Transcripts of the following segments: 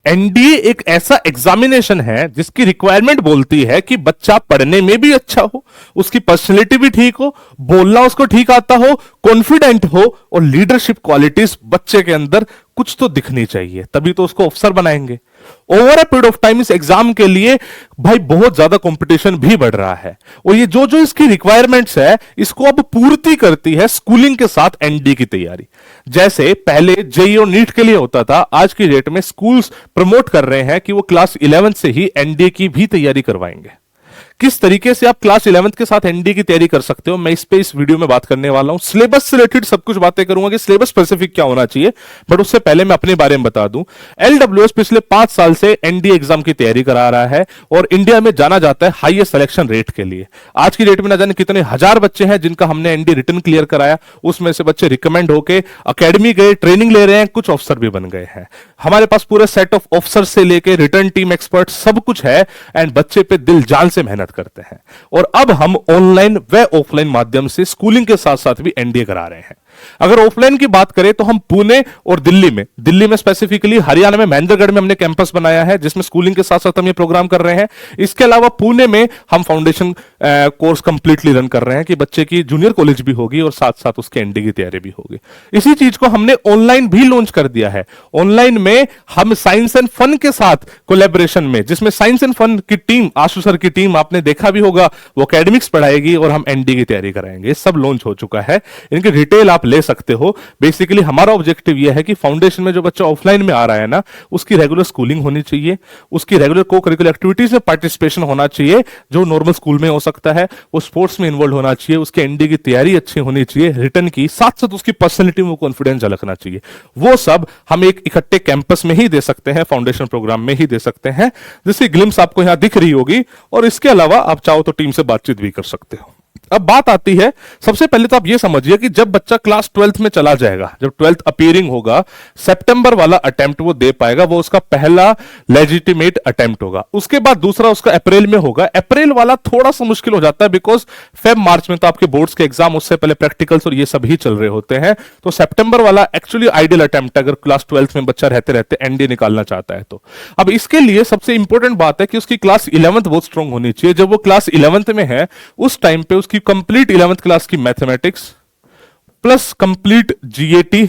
NDA एक ऐसा examination है जिसकी रिक्वायरमेंट बोलती है कि बच्चा पढ़ने में भी अच्छा हो, उसकी पर्सनैलिटी भी ठीक हो, बोलना उसको ठीक आता हो, कॉन्फिडेंट हो और लीडरशिप क्वालिटीज बच्चे के अंदर कुछ तो दिखनी चाहिए, तभी तो उसको अफसर बनाएंगे। Over a period of time इस एग्जाम के लिए भाई बहुत ज्यादा कंपटीशन भी बढ़ रहा है और ये जो जो इसकी रिक्वायरमेंट्स है इसको अब पूर्ति करती है स्कूलिंग के साथ एनडी की तैयारी। जैसे पहले जेईई और नीट के लिए होता था, आज की डेट में स्कूल्स प्रमोट कर रहे हैं कि वो क्लास 11 से ही एनडीए की भी तैयारी करवाएंगे। किस तरीके से आप क्लास 11 के साथ एनडीए की तैयारी कर सकते हो, मैं इस पे इस वीडियो में बात करने वाला हूं। सिलेबस से रिलेटेड सब कुछ बातें करूंगा कि सिलेबस स्पेसिफिक क्या होना चाहिए, बट उससे पहले मैं अपने बारे में बता दूं। एलडब्ल्यूएस पिछले 5 साल से एनडीए एग्जाम की तैयारी करा रहा है और इंडिया में जाना जाता है हाईएस्ट सिलेक्शन रेट के लिए। आज की डेट में ना जाने कितने हजार बच्चे हैं जिनका हमने एनडीए रिटर्न क्लियर कराया, उसमें से बच्चे रिकमेंड होके अकेडमी गए, ट्रेनिंग ले रहे हैं, कुछ ऑफिसर भी बन गए हैं। हमारे पास पूरे सेट ऑफ ऑफिसर से लेके रिटर्न टीम एक्सपर्ट सब कुछ है एंड बच्चे पे दिल जान से मेहनत करते हैं। और अब हम ऑनलाइन व ऑफलाइन माध्यम से स्कूलिंग के साथ साथ भी एनडीए करा रहे हैं। अगर ऑफलाइन की बात करें तो हम पुणे और दिल्ली में स्पेसिफिकली हरियाणा में महेंद्रगढ़ में हमने कैंपस बनाया है जिसमें स्कूलिंग के साथ साथ हम ये प्रोग्राम कर रहे हैं। इसके अलावा पुणे में हम फाउंडेशन कोर्स कंप्लीटली रन कर रहे हैं कि बच्चे की जूनियर कॉलेज भी होगी और साथ साथ उसके एनडीए की तैयारी भी होगी। इसी चीज को हमने ऑनलाइन भी लॉन्च कर दिया है। ऑनलाइन में हम साइंस एंड फन के साथ कोलैबोरेशन में, जिसमें साइंस एंड फन की टीम, आशु सर की टीम आपने देखा भी होगा, वो एकेडमिक्स पढ़ाएगी और हम एनडीए की तैयारी कराएंगे। सब लॉन्च हो चुका है, इनकी डिटेल आप ले सकते हो। बेसिकली हमारा ऑब्जेक्टिव यह है कि फाउंडेशन में जो बच्चा ऑफलाइन में आ रहा है ना, उसकी रेगुलर स्कूलिंग होनी चाहिए, उसकी रेगुलर को करिकुलर एक्टिविटीज में पार्टिसिपेशन होना चाहिए जो नॉर्मल स्कूल में हो सकता है, वो स्पोर्ट्स में इन्वॉल्व होना चाहिए, उसके एनडीए की तैयारी अच्छी होनी चाहिए रिटर्न की, साथ साथ उसकी पर्सनैलिटी में कॉन्फिडेंस झलकना चाहिए। वो सब हम एक इकट्ठे कैंपस में ही दे सकते हैं, फाउंडेशन प्रोग्राम में ही दे सकते हैं, जिसकी ग्लिम्स आपको यहां दिख रही होगी। और इसके अलावा आप चाहो तो टीम से बातचीत भी कर सकते हो। अब बात आती है, सबसे पहले तो आप यह समझिए कि जब बच्चा क्लास 12th में चला जाएगा, जब 12th अपीयरिंग होगा, सितंबर वाला अटेम्प्ट वो दे पाएगा, वो उसका पहला लेजिटिमेट अटेम्प्ट होगा। उसके बाद दूसरा उसका अप्रैल में होगा। अप्रैल वाला थोड़ा सा मुश्किल हो जाता है बिकॉज फेब मार्च में तो आपके बोर्ड्स के एग्जाम, उससे पहले प्रैक्टिकल्स और ये सब ही चल रहे होते हैं। तो सितंबर वाला एक्चुअली आइडियल अटेम्प्ट है अगर क्लास 12th में बच्चा रहते रहते एनडीए निकालना चाहता है तो। अब इसके लिए सबसे इंपॉर्टेंट बात है कि उसकी क्लास 11th बहुत स्ट्रांग होनी चाहिए। जब वो क्लास 11th में है उस टाइम पे उसकी कंप्लीट 11th क्लास की mathematics plus complete GAT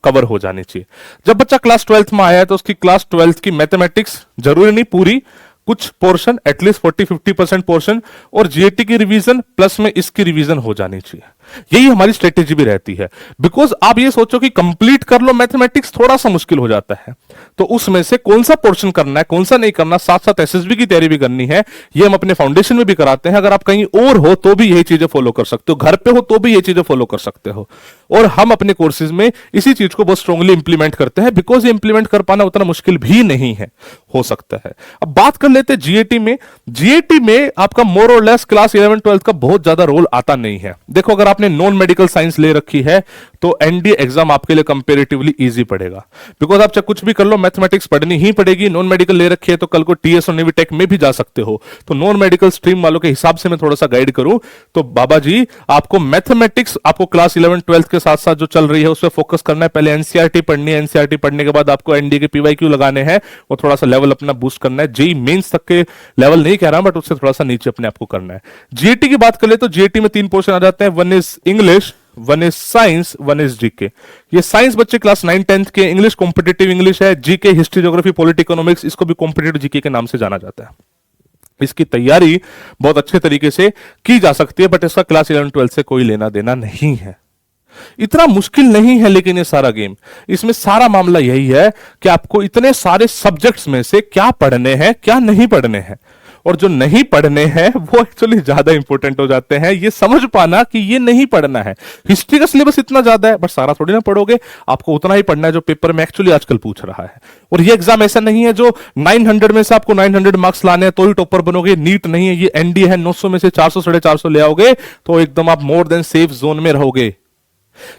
cover हो जानी चाहिए। जब बच्चा क्लास 12th में आया है तो उसकी क्लास 12th की मैथमेटिक्स, जरूरी नहीं पूरी, कुछ पोर्शन, एटलीस्ट 40-50% पोर्शन और जीएटी की रिवीजन प्लस में इसकी रिवीजन हो जानी चाहिए। यही हमारी स्ट्रेटेजी भी रहती है। बिकॉज आप ये सोचो कि कंप्लीट कर लो मैथमेटिक्स, थोड़ा सा मुश्किल हो जाता है, तो उसमें से कौन सा पोर्शन करना है, कौन सा नहीं करना, साथ साथ एसएसबी की तैयारी भी करनी है, ये हम अपने फाउंडेशन में भी कराते हैं। अगर आप कहीं और हो तो भी यही चीजें फॉलो कर सकते हो, घर पे हो तो भी ये चीजें फॉलो कर सकते हो। और हम अपने कोर्सेज में इसी चीज को बहुत स्ट्रांगली इंप्लीमेंट करते हैं बिकॉज ये इंप्लीमेंट कर पाना उतना मुश्किल भी नहीं है, हो सकता है। अब बात कर लेते हैं जीएटी में। जीएटी में आपका मोर और लेस क्लास 11-12 का बहुत ज्यादा रोल आता नहीं है। देखो, अगर आपने नॉन मेडिकल साइंस ले रखी है तो एनडीए एग्जाम आपके लिए कंपैरेटिवली इजी पड़ेगा बिकॉज आप चाहे कुछ भी कर लो, मैथमेटिक्स पढ़नी ही पड़ेगी। नॉन मेडिकल ले रखी है तो कल को टीएस और नेवी टेक में भी जा सकते हो। तो नॉन मेडिकल स्ट्रीम वालों के हिसाब से मैं थोड़ा सा गाइड करूं तो बाबा जी, आपको मैथमेटिक्स, आपको क्लास 11-12 के साथ साथ जो चल रही है उस पर फोकस करना है। पहले एनसीईआरटी पढ़नी है, एनसीईआरटी पढ़ने के बाद आपको एनडीए के पीवाईक्यू लगाने हैं, वो थोड़ा सा लेवल अपना बूस्ट करना है। जेईई मेंस तक के लेवल नहीं कह रहा बट उससे थोड़ा सा नीचे अपने आपको करना है। जीएटी की बात करें तो जीएटी में 3 पोर्शन आ जाते हैं, one is English, one is science, one is GK. ये साइंस बच्चे क्लास 9-10 के, इंग्लिश कॉम्पिटिटिव इंग्लिश है, GK history geography polity economics, इसको भी कॉम्पिटिटिव जीके के नाम से जाना जाता है। इसकी तैयारी बहुत अच्छे तरीके से की जा सकती है बट इसका क्लास 11-12 से कोई लेना देना नहीं है। इतना मुश्किल नहीं है लेकिन ये सारा गेम, इसमें सारा मामला यही है कि आपको इतने सारे सब्जेक्ट्स में से क्या पढ़ने हैं, क्या नहीं पढ़ने हैं, और जो नहीं पढ़ने हैं वो एक्चुअली ज्यादा इंपॉर्टेंट हो जाते हैं। ये समझ पाना कि ये नहीं पढ़ना है। हिस्ट्री का सिलेबस इतना ज्यादा है बट सारा थोड़ी ना पढ़ोगे, आपको उतना ही पढ़ना है जो पेपर में एक्चुअली आजकल पूछ रहा है। और ये एग्जाम ऐसा नहीं है जो 900 में से आपको 900 मार्क्स लाने हैं तो ही टॉपर बनोगे, नीट नहीं है, ये एनडीए है। 900 में से 400-450 ले आओगे तो एकदम आप मोर देन सेफ जोन में रहोगे।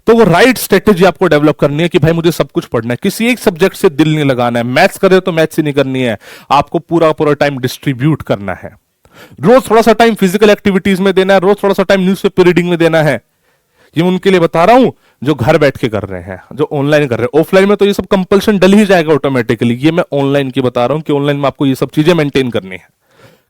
तो वो राइट स्ट्रेटेजी आपको डेवलप करनी है कि भाई मुझे सब कुछ पढ़ना है, किसी एक सब्जेक्ट से दिल नहीं लगाना है। मैथ्स कर रहे हो तो मैथ्स ही नहीं करनी है, आपको पूरा पूरा टाइम डिस्ट्रीब्यूट करना है। रोज थोड़ा सा टाइम फिजिकल एक्टिविटीज में देना है, रोज थोड़ा सा टाइम न्यूज़पेपर रीडिंग में देना है। ये उनके लिए बता रहा हूं जो घर बैठ के कर रहे हैं, जो ऑनलाइन कर रहे हैं। ऑफलाइन में तो ये सब कंपल्शन डल ही जाएगा ऑटोमेटिकली। ये मैं ऑनलाइन की बता रहा हूं कि ऑनलाइन में आपको ये सब चीजें मेंटेन करनी है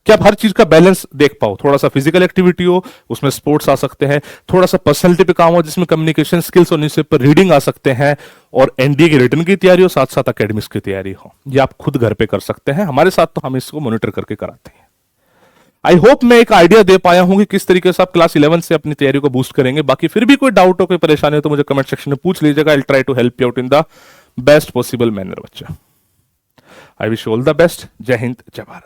कि आप हर चीज का बैलेंस देख पाओ। थोड़ा सा फिजिकल एक्टिविटी हो, उसमें स्पोर्ट्स आ सकते हैं, थोड़ा सा पर्सनैलिटी पे काम हो जिसमें कम्युनिकेशन स्किल्स और न्यूज़पेपर रीडिंग आ सकते हैं, और एनडीए की रिटर्न की तैयारी हो, साथ साथ एकेडमिक्स की तैयारी हो। ये आप खुद घर पे कर सकते हैं, हमारे साथ तो हम इसको मॉनिटर करके कराते हैं। आई होप मैं एक आइडिया दे पाया हूं कि किस तरीके से आप क्लास 11 से अपनी तैयारी को बूस्ट करेंगे। बाकी फिर भी कोई डाउट हो, कोई परेशानी हो तो मुझे कमेंट सेक्शन में पूछ लीजिएगा। I try to help you out in the best possible manner बच्चा। I wish you all the best. जय हिंद, जय भारत।